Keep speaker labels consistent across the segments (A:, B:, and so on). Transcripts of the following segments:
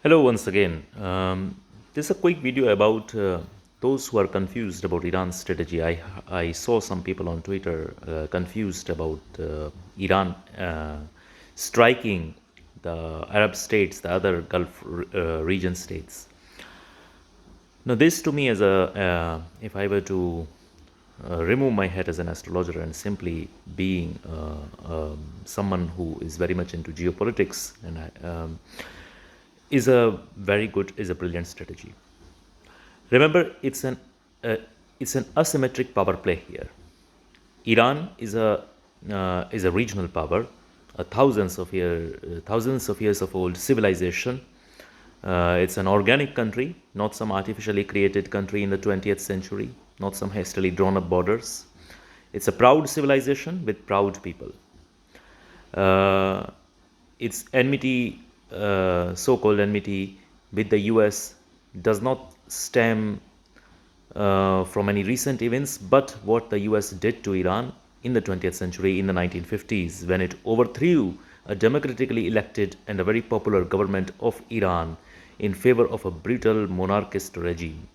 A: Hello once again. This is a quick video about those who are confused about Iran's strategy. I saw some people on Twitter confused about Iran striking the Arab states, the other Gulf region states. Now, this to me is if I were to remove my hat as an astrologer and simply being someone who is very much into geopolitics and is a brilliant strategy. Remember, uh, it's an asymmetric power play here. Iran is a regional power, a thousands of years of old civilization. It's an organic country, not some artificially created country in the 20th century, not some hastily drawn up borders. It's a proud civilization with proud people. Uh, its enmity, so-called enmity with the US, does not stem from any recent events, but what the US did to Iran in the 20th century, in the 1950s, when it overthrew a democratically elected and a very popular government of Iran in favor of a brutal monarchist regime.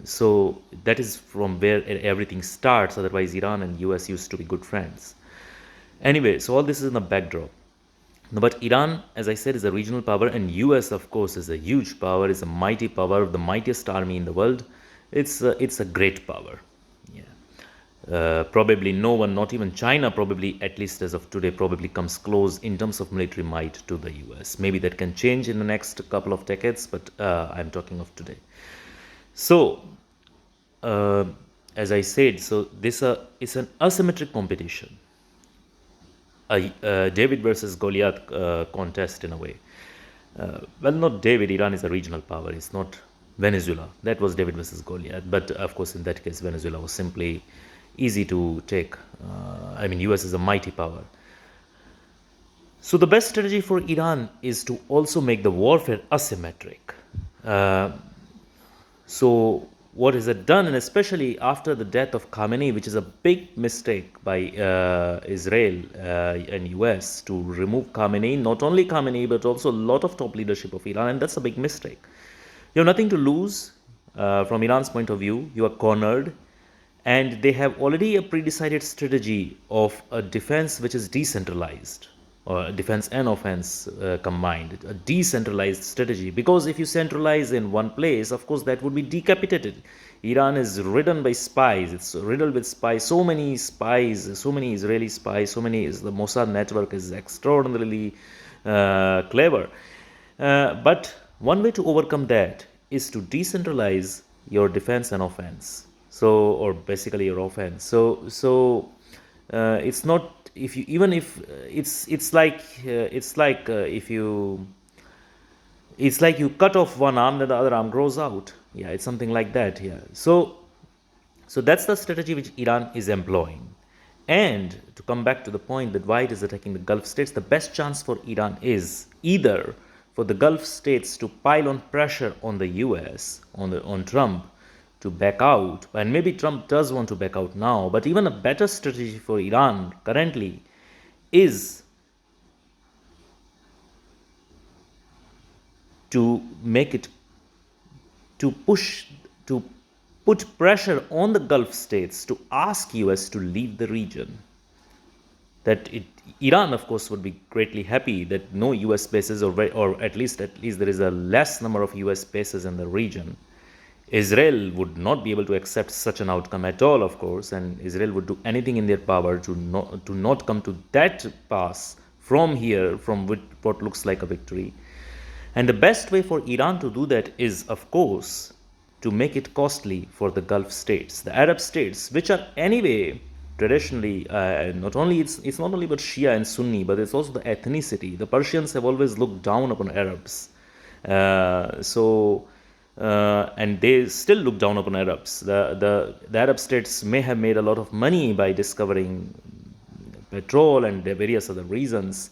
A: So that is from where everything starts. Otherwise, Iran and US used to be good friends. Anyway, so all this is in the backdrop. No, but Iran, as I said, is a regional power, and US, of course, is a huge power, is a mighty power, the mightiest army in the world. It's a great power. Yeah. Probably no one, not even China, probably at least as of today, probably comes close in terms of military might to the US. Maybe that can change in the next couple of decades, but I'm talking of today. So, uh, as I said, so this is an asymmetric competition, a David versus Goliath contest in a way. Well, not David. Iran is a regional power. It's not Venezuela. That was David versus Goliath. But of course, in that case, Venezuela was simply easy to take. I mean, US is a mighty power. So the best strategy for Iran is to also make the warfare asymmetric. Uh, so what is it done, and especially after the death of Khamenei, which is a big mistake by Israel and US to remove Khamenei, not only Khamenei but also a lot of top leadership of Iran, and that's a big mistake. You have nothing to lose from Iran's point of view. You are cornered, and they have already a pre-decided strategy of a defense which is decentralized, or defense and offense combined, a decentralized strategy. Because if you centralize in one place, of course, that would be decapitated. Iran is ridden by spies. It's riddled with spies. So many spies, so many Israeli spies, the Mossad network is extraordinarily clever. But one way to overcome that is to decentralize your defense and offense. So, or basically your offense. It's not, if you, even if it's like if you, it's like you cut off one arm, then the other arm grows out. Yeah, it's something like that. Yeah. So that's the strategy which Iran is employing. And to come back to the point that why it is attacking the Gulf states, the best chance for Iran is either for the Gulf states to pile on pressure on the US, on Trump, to back out. And maybe Trump does want to back out now, but even a better strategy for Iran currently is to make it, to push, to put pressure on the Gulf states to ask US to leave the region. Iran, of course, would be greatly happy that no US bases, or at least there is a less number of US bases in the region. Israel would not be able to accept such an outcome at all, of course, and Israel would do anything in their power to not come to that pass from here, from what looks like a victory. And the best way for Iran to do that is, of course, to make it costly for the Gulf states, the Arab states, which are anyway traditionally not only it's not only about Shia and Sunni, but it's also the ethnicity. The Persians have always looked down upon Arabs, and they still look down upon Arabs. The Arab states may have made a lot of money by discovering petrol and various other reasons,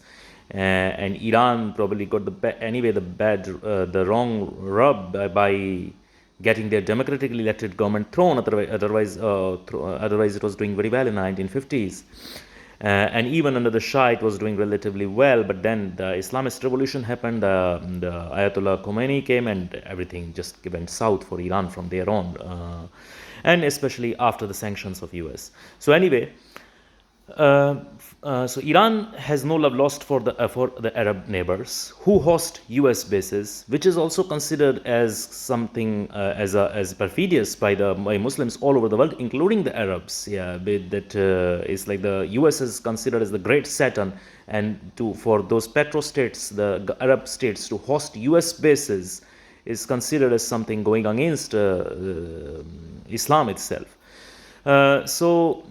A: and Iran probably got the wrong rub by getting their democratically elected government thrown. Otherwise it was doing very well in the 1950s. And even under the Shah, it was doing relatively well. But then the Islamist revolution happened, the Ayatollah Khomeini came, and everything just went south for Iran from there on. And especially after the sanctions of US. So anyway, so Iran has no love lost for the Arab neighbors who host U.S. bases, which is also considered as something as perfidious by Muslims all over the world, including the Arabs. Yeah, that is like the U.S. is considered as the great Saturn, and for those petrostates, the Arab states, to host U.S. bases is considered as something going against Islam itself. So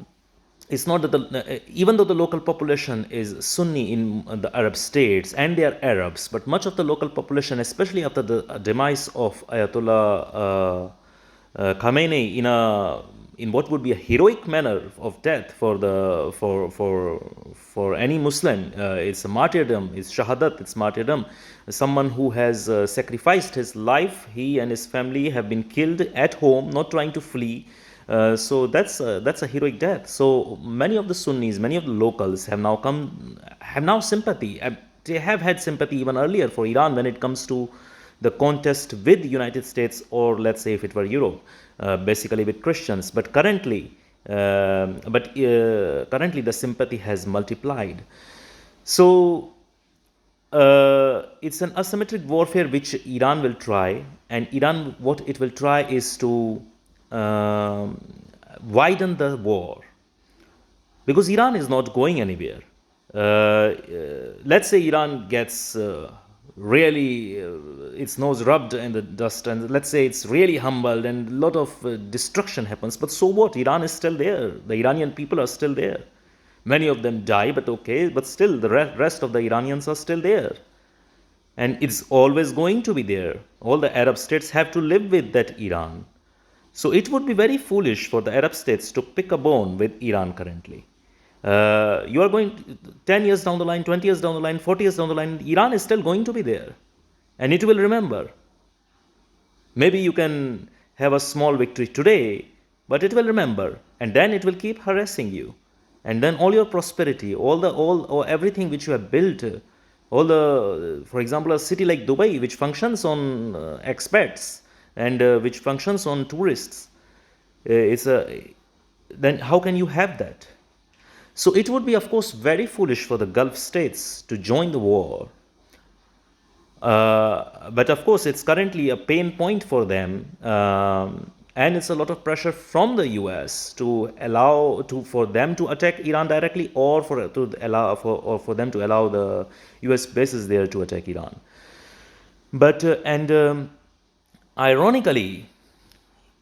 A: it's not that even though the local population is Sunni in the Arab states and they are Arabs, but much of the local population, especially after the demise of Ayatollah Khamenei in what would be a heroic manner of death for any Muslim, it's a martyrdom, it's shahadat, it's martyrdom. Someone who has sacrificed his life, he and his family have been killed at home, not trying to flee. So that's a heroic death. So many of the Sunnis, many of the locals have now sympathy. They have had sympathy even earlier for Iran when it comes to the contest with the United States, or let's say if it were Europe, basically with Christians. But currently the sympathy has multiplied. So it's an asymmetric warfare which Iran will try, and Iran, what it will try is to widen the war, because Iran is not going anywhere. Let's say Iran gets really its nose rubbed in the dust, and let's say it's really humbled and a lot of destruction happens, but so what? Iran is still there. The Iranian people are still there. Many of them die, but okay, but still the rest of the Iranians are still there, and it's always going to be there. All the Arab states have to live with that Iran. So it would be very foolish for the Arab states to pick a bone with Iran currently. You are going 10 years down the line, 20 years down the line, 40 years down the line, Iran is still going to be there. And it will remember. Maybe you can have a small victory today, but it will remember. And then it will keep harassing you. And then all your prosperity, or everything which you have built, for example, a city like Dubai, which functions on expats, and which functions on tourists, then how can you have that? So it would be, of course, very foolish for the Gulf states to join the war. But of course, it's currently a pain point for them, and it's a lot of pressure from the US to for them to attack Iran directly, or for them to allow the US bases there to attack Iran. But ironically,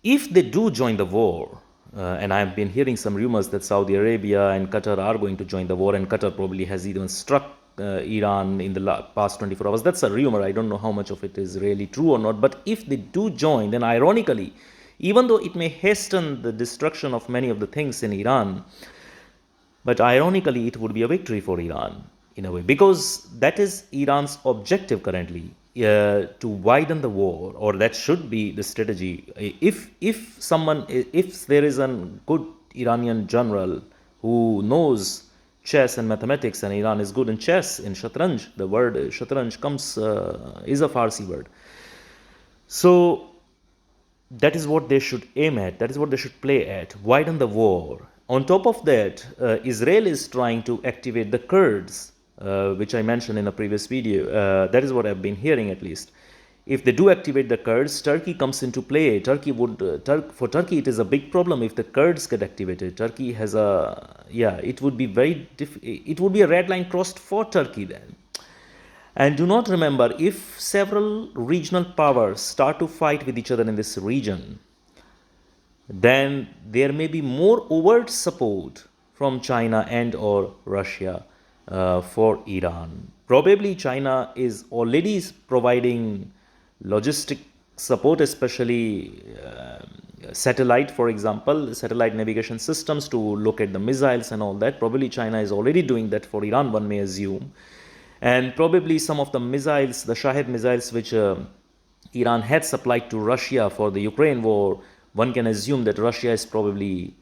A: if they do join the war, and I've been hearing some rumors that Saudi Arabia and Qatar are going to join the war, and Qatar probably has even struck Iran in the past 24 hours. That's a rumor. I don't know how much of it is really true or not. But if they do join, then ironically, even though it may hasten the destruction of many of the things in Iran, but ironically, it would be a victory for Iran in a way, because that is Iran's objective currently. To widen the war, or that should be the strategy. If there is a good Iranian general who knows chess and mathematics, and Iran is good in chess, in shatranj, the word shatranj is a Farsi word. So that is what they should aim at, that is what they should play at, widen the war. On top of that, Israel is trying to activate the Kurds, which I mentioned in a previous video. That is what I've been hearing, at least. If they do activate the Kurds, Turkey comes into play. For Turkey, it is a big problem if the Kurds get activated. Turkey has it would be it would be a red line crossed for Turkey then. And do not remember, if several regional powers start to fight with each other in this region, then there may be more overt support from China and or Russia for Iran. Probably China is already providing logistic support, especially satellite, for example, satellite navigation systems to locate the missiles and all that. Probably China is already doing that for Iran, one may assume. And probably some of the missiles, the Shahed missiles, which Iran had supplied to Russia for the Ukraine war, one can assume that Russia is probably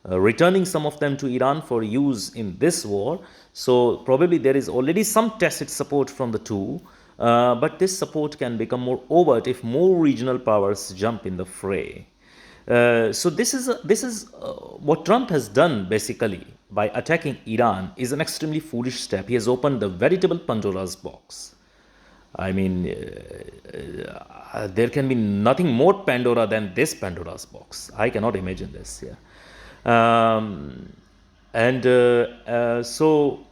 A: returning some of them to Iran for use in this war. So probably there is already some tacit support from the two, but this support can become more overt if more regional powers jump in the fray. So this is what Trump has done basically by attacking Iran is an extremely foolish step. He has opened the veritable Pandora's box. I mean, there can be nothing more Pandora than this Pandora's box. I cannot imagine this. Yeah, and so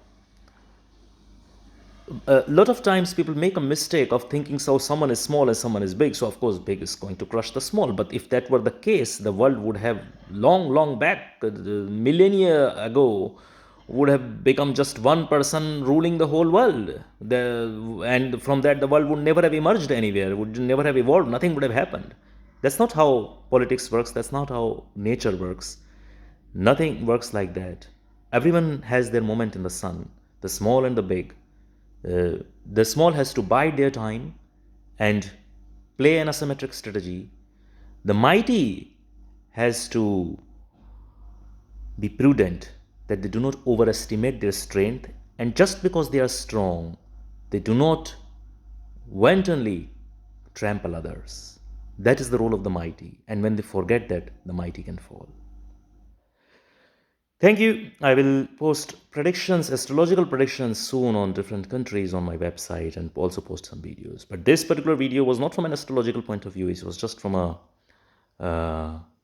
A: a lot of times people make a mistake of thinking so someone is small and someone is big, so of course big is going to crush the small. But if that were the case, the world would have long back, millennia ago, would have become just one person ruling the whole world. And from that the world would never have emerged anywhere, would never have evolved, nothing would have happened. That's not how politics works, that's not how nature works. Nothing works like that. Everyone has their moment in the sun, the small and the big. The small has to bide their time and play an asymmetric strategy. The mighty has to be prudent that they do not overestimate their strength, and just because they are strong, they do not wantonly trample others. That is the role of the mighty, and when they forget that, the mighty can fall. Thank you. I will post predictions, astrological predictions soon on different countries on my website, and also post some videos. But this particular video was not from an astrological point of view. It was just from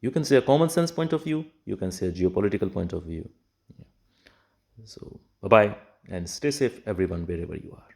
A: you can say a common sense point of view. You can say a geopolitical point of view. Yeah. So bye-bye and stay safe everyone wherever you are.